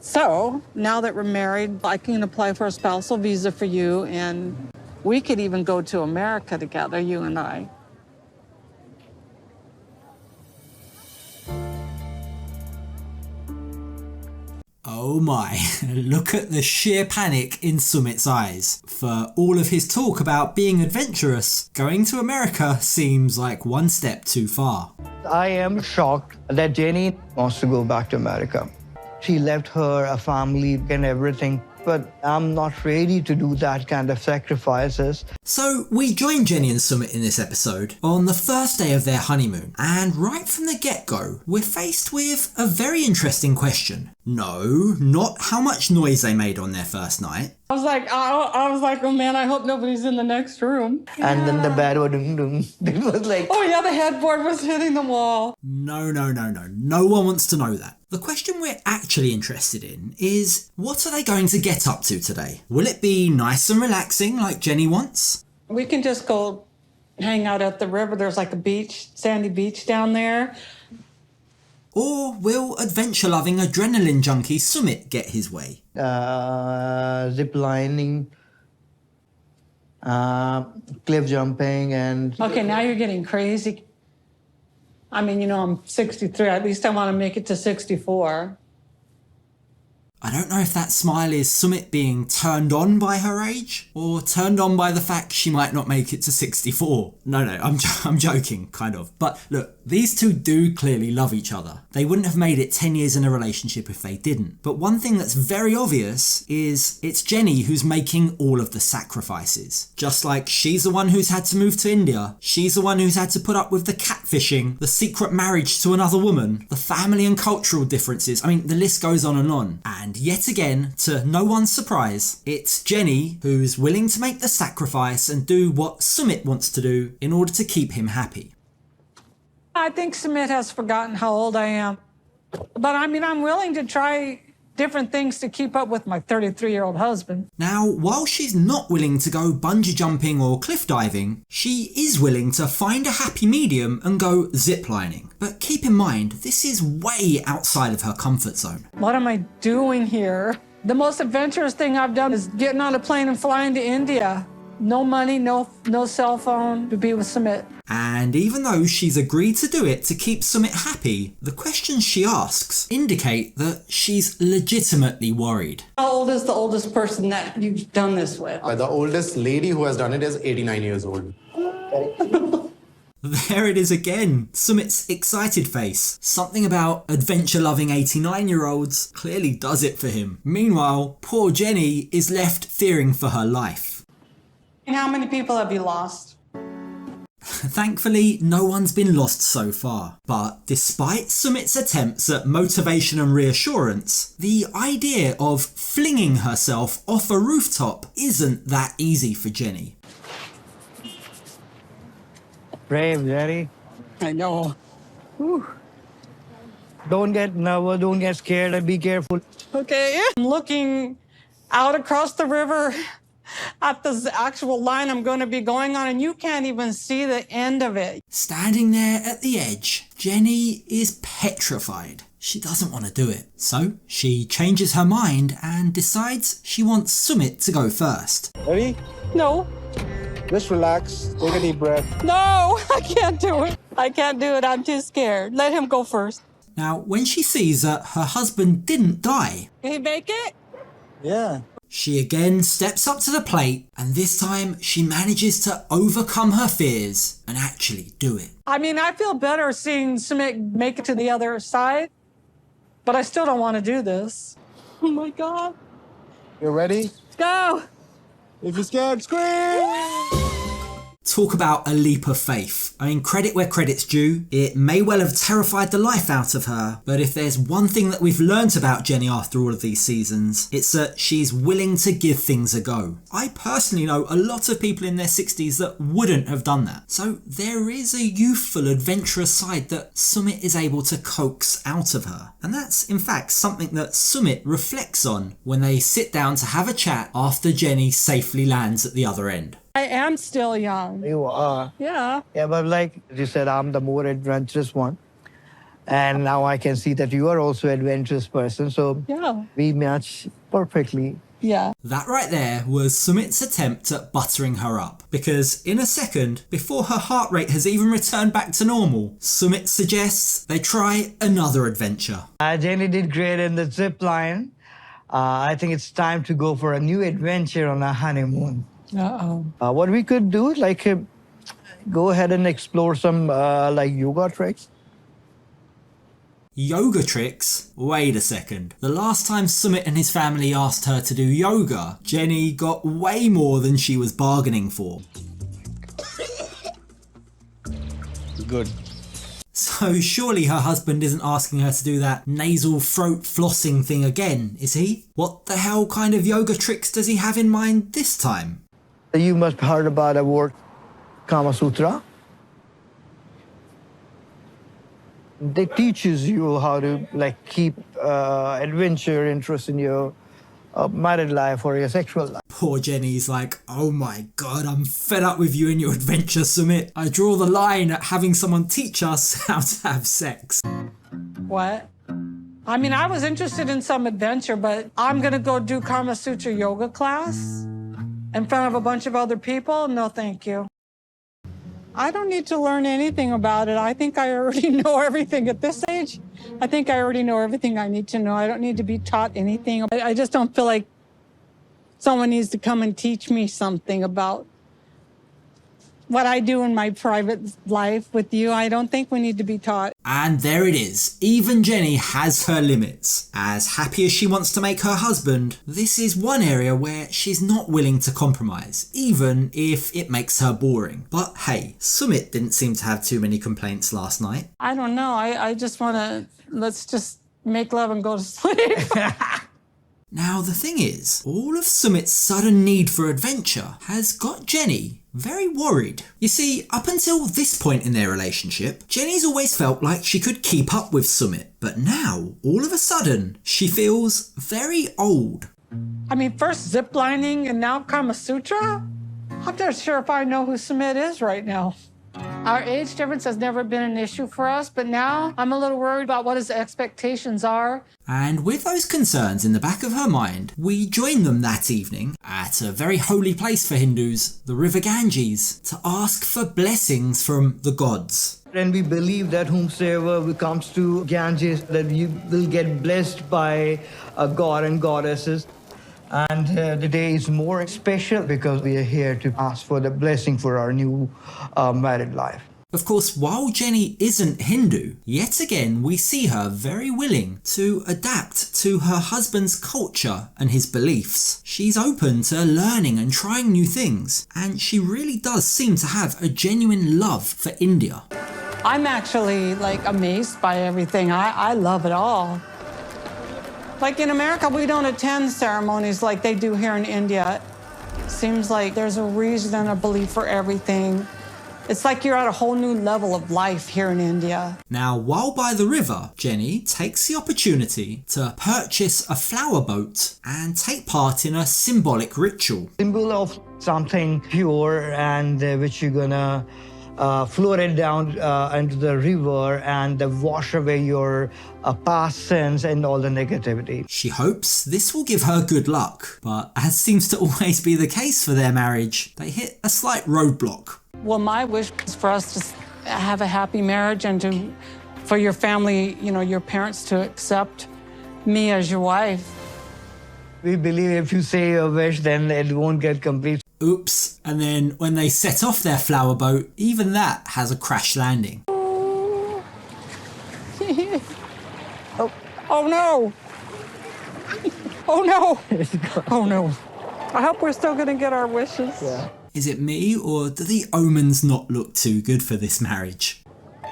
So now that we're married, I can apply for a spousal visa for you, and we could even go to America together, you and I. Oh my, look at the sheer panic in Sumit's eyes. For all of his talk about being adventurous, going to America seems like one step too far. I am shocked that Jenny wants to go back to America. She left her family and everything, but I'm not ready to do that kind of sacrifices. So we join Jenny and Sumit in this episode on the first day of their honeymoon, and right from the get-go, we're faced with a very interesting question. No, not how much noise they made on their first night. I was like, oh man, I hope nobody's in the next room. And then the bed was dung. It was like... Oh yeah, the headboard was hitting the wall. No. No one wants to know that. The question we're actually interested in is, what are they going to get up to today? Will it be nice and relaxing like Jenny wants? We can just go hang out at the river. There's like a beach, sandy beach down there. Or will adventure-loving adrenaline junkie Sumit get his way? Zip lining, cliff jumping, and... Okay, now you're getting crazy. I mean, you know, I'm 63. At least I want to make it to 64. I don't know if that smile is Sumit being turned on by her age or turned on by the fact she might not make it to 64. No, I'm joking, kind of. But look, these two do clearly love each other. They wouldn't have made it 10 years in a relationship if they didn't. But one thing that's very obvious is it's Jenny who's making all of the sacrifices. Just like she's the one who's had to move to India, she's the one who's had to put up with the catfishing, the secret marriage to another woman, the family and cultural differences. I mean, the list goes on. And yet again, to no one's surprise, it's Jenny who's willing to make the sacrifice and do what Sumit wants to do in order to keep him happy. I think Sumit has forgotten how old I am. But I mean, I'm willing to try different things to keep up with my 33-year-old husband. Now, while she's not willing to go bungee jumping or cliff diving, she is willing to find a happy medium and go ziplining. But keep in mind, this is way outside of her comfort zone. What am I doing here? The most adventurous thing I've done is getting on a plane and flying to India. No money, no cell phone, to be with Sumit. And even though she's agreed to do it to keep Sumit happy, the questions she asks indicate that she's legitimately worried. How old is the oldest person that you've done this with? The oldest lady who has done it is 89 years old. There it is again, Sumit's excited face. Something about adventure-loving 89-year-olds clearly does it for him. Meanwhile, poor Jenny is left fearing for her life. And how many people have you lost? Thankfully, no one's been lost so far. But despite Sumit's attempts at motivation and reassurance, the idea of flinging herself off a rooftop isn't that easy for Jenny. Brave, Jenny. I know. Whew. Don't get nervous, don't get scared, and be careful. Okay. I'm looking out across the river at the actual line I'm going to be going on, and you can't even see the end of it. Standing there at the edge, Jenny is petrified. She doesn't want to do it. So she changes her mind and decides she wants Sumit to go first. Ready? No. Just relax. Take a deep breath. No, I can't do it. I can't do it. I'm too scared. Let him go first. Now, when she sees that her husband didn't die, Can he make it? Yeah. she again steps up to the plate, and this time she manages to overcome her fears and actually do it. I mean, I feel better seeing Sumit make it to the other side, but I still don't want to do this. Oh my God. You ready? Let's go. If you're scared, scream! Talk about a leap of faith. I mean, credit where credit's due. It may well have terrified the life out of her, but if there's one thing that we've learnt about Jenny after all of these seasons, it's that she's willing to give things a go. I personally know a lot of people in their 60s that wouldn't have done that. So there is a youthful, adventurous side that Sumit is able to coax out of her. And that's, in fact, something that Sumit reflects on when they sit down to have a chat after Jenny safely lands at the other end. I am still young. You are. Yeah. Yeah, but like you said, I'm the more adventurous one. And now I can see that you are also an adventurous person. So Yeah. we match perfectly. Yeah. That right there was Sumit's attempt at buttering her up, because in a second, before her heart rate has even returned back to normal, Sumit suggests they try another adventure. Jenny did great in the zip line. I think it's time to go for a new adventure on our honeymoon. Uh-oh. What we could do is go ahead and explore some like yoga tricks. Yoga tricks? Wait a second. The last time Sumit and his family asked her to do yoga, Jenny got way more than she was bargaining for. Good. So surely her husband isn't asking her to do that nasal throat flossing thing again, is he? What the hell kind of yoga tricks does he have in mind this time? You must have heard about a word, Kama Sutra. They teaches you how to keep adventure interest in your married life or your sexual life. Poor Jenny's like, oh my god, I'm fed up with you and your adventure, Sumit. I draw the line at having someone teach us how to have sex. What? I mean, I was interested in some adventure, but I'm going to go do Kama Sutra yoga class in front of a bunch of other people? No, thank you. I don't need to learn anything about it. I think I already know everything at this age. I think I already know everything I need to know. I don't need to be taught anything. I just don't feel like someone needs to come and teach me something about what I do in my private life with you. I don't think we need to be taught. And there it is. Even Jenny has her limits. As happy as she wants to make her husband, this is one area where she's not willing to compromise, even if it makes her boring. But hey, Sumit didn't seem to have too many complaints last night. I don't know. I just want to, let's just make love and go to sleep. Now the thing is, all of Sumit's sudden need for adventure has got Jenny very worried. You see, up until this point in their relationship, Jenny's always felt like she could keep up with Sumit, but now, all of a sudden, she feels very old. I mean, first ziplining and now Kama Sutra? I'm not sure if I know who Sumit is right now. Our age difference has never been an issue for us, but now I'm a little worried about what his expectations are. And with those concerns in the back of her mind, we join them that evening at a very holy place for Hindus, the River Ganges, to ask for blessings from the gods. And we believe that whomsoever comes to Ganges, that you will get blessed by a god and goddesses. And the day is more special because we are here to ask for the blessing for our new married life. Of course, while Jenny isn't Hindu, yet again we see her very willing to adapt to her husband's culture and his beliefs. She's open to learning and trying new things, and she really does seem to have a genuine love for India. I'm actually amazed by everything. I love it all. Like in America, we don't attend ceremonies like they do here in India. Seems like there's a reason and a belief for everything. It's like you're at a whole new level of life here in India. Now, while by the river, Jenny takes the opportunity to purchase a flower boat and take part in a symbolic ritual. Symbol of something pure and which you're gonna float it down into the river and wash away your past sins and all the negativity. She hopes this will give her good luck, but as seems to always be the case for their marriage, they hit a slight roadblock. Well, my wish is for us to have a happy marriage and for your family, your parents to accept me as your wife. We believe if you say your wish, then it won't get complete. Oops, and then when they set off their flower boat, even that has a crash landing. Oh no! Oh no! Oh no. I hope we're still gonna get our wishes. Yeah. Is it me, or do the omens not look too good for this marriage?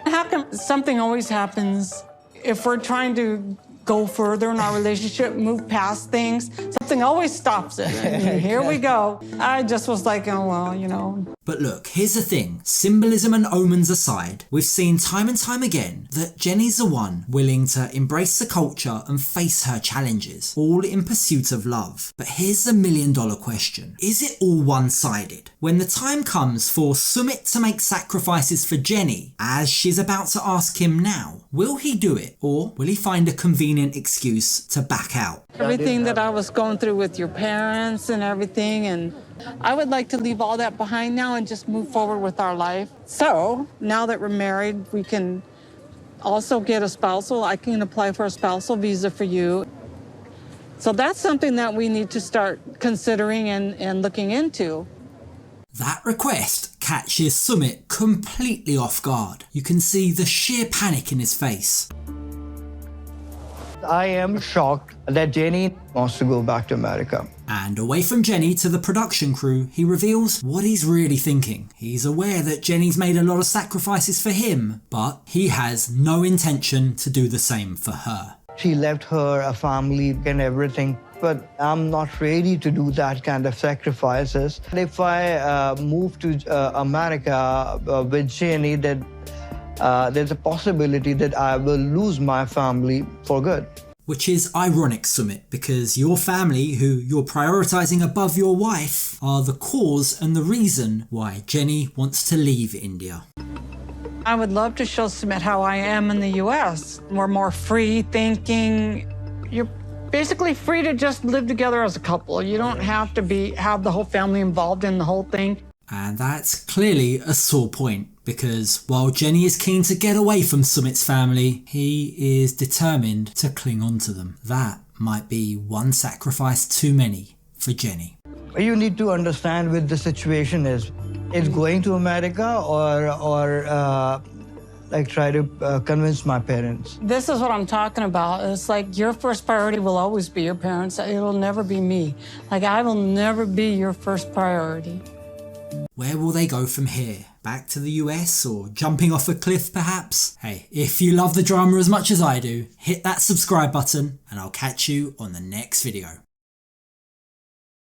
How come something always happens if we're trying to go further in our relationship, move past things. Something always stops it. And here we go. I just was like, oh, well, you know. But look, here's the thing. Symbolism and omens aside, we've seen time and time again that Jenny's the one willing to embrace the culture and face her challenges, all in pursuit of love. But here's the million-dollar question. Is it all one-sided? When the time comes for Sumit to make sacrifices for Jenny, as she's about to ask him now, will he do it, or will he find a convenient excuse to back out? Everything that I was going through with your parents and everything, and I would like to leave all that behind now and just move forward with our life. So now that we're married, we can also get a spousal. I can apply for a spousal visa for you. So that's something that we need to start considering and looking into. That request catches Sumit completely off guard. You can see the sheer panic in his face. I am shocked that Jenny wants to go back to America. And away from Jenny to the production crew, he reveals what he's really thinking. He's aware that Jenny's made a lot of sacrifices for him, but he has no intention to do the same for her. She left her family and everything, but I'm not ready to do that kind of sacrifices. If I move to America with Jenny, that there's a possibility that I will lose my family for good. Which is ironic, Sumit, because your family, who you're prioritising above your wife, are the cause and the reason why Jenny wants to leave India. I would love to show Sumit how I am in the US. We're more free thinking. You're basically free to just live together as a couple. You don't have to have the whole family involved in the whole thing. And that's clearly a sore point, because while Jenny is keen to get away from Sumit's family, he is determined to cling on to them. That might be one sacrifice too many for Jenny. You need to understand what the situation is. It's going to America or like try to convince my parents. This is what I'm talking about. It's like your first priority will always be your parents. It'll never be me. Like I will never be your first priority. Where will they go from here? Back to the US or jumping off a cliff perhaps? Hey, if you love the drama as much as I do, hit that subscribe button and I'll catch you on the next video.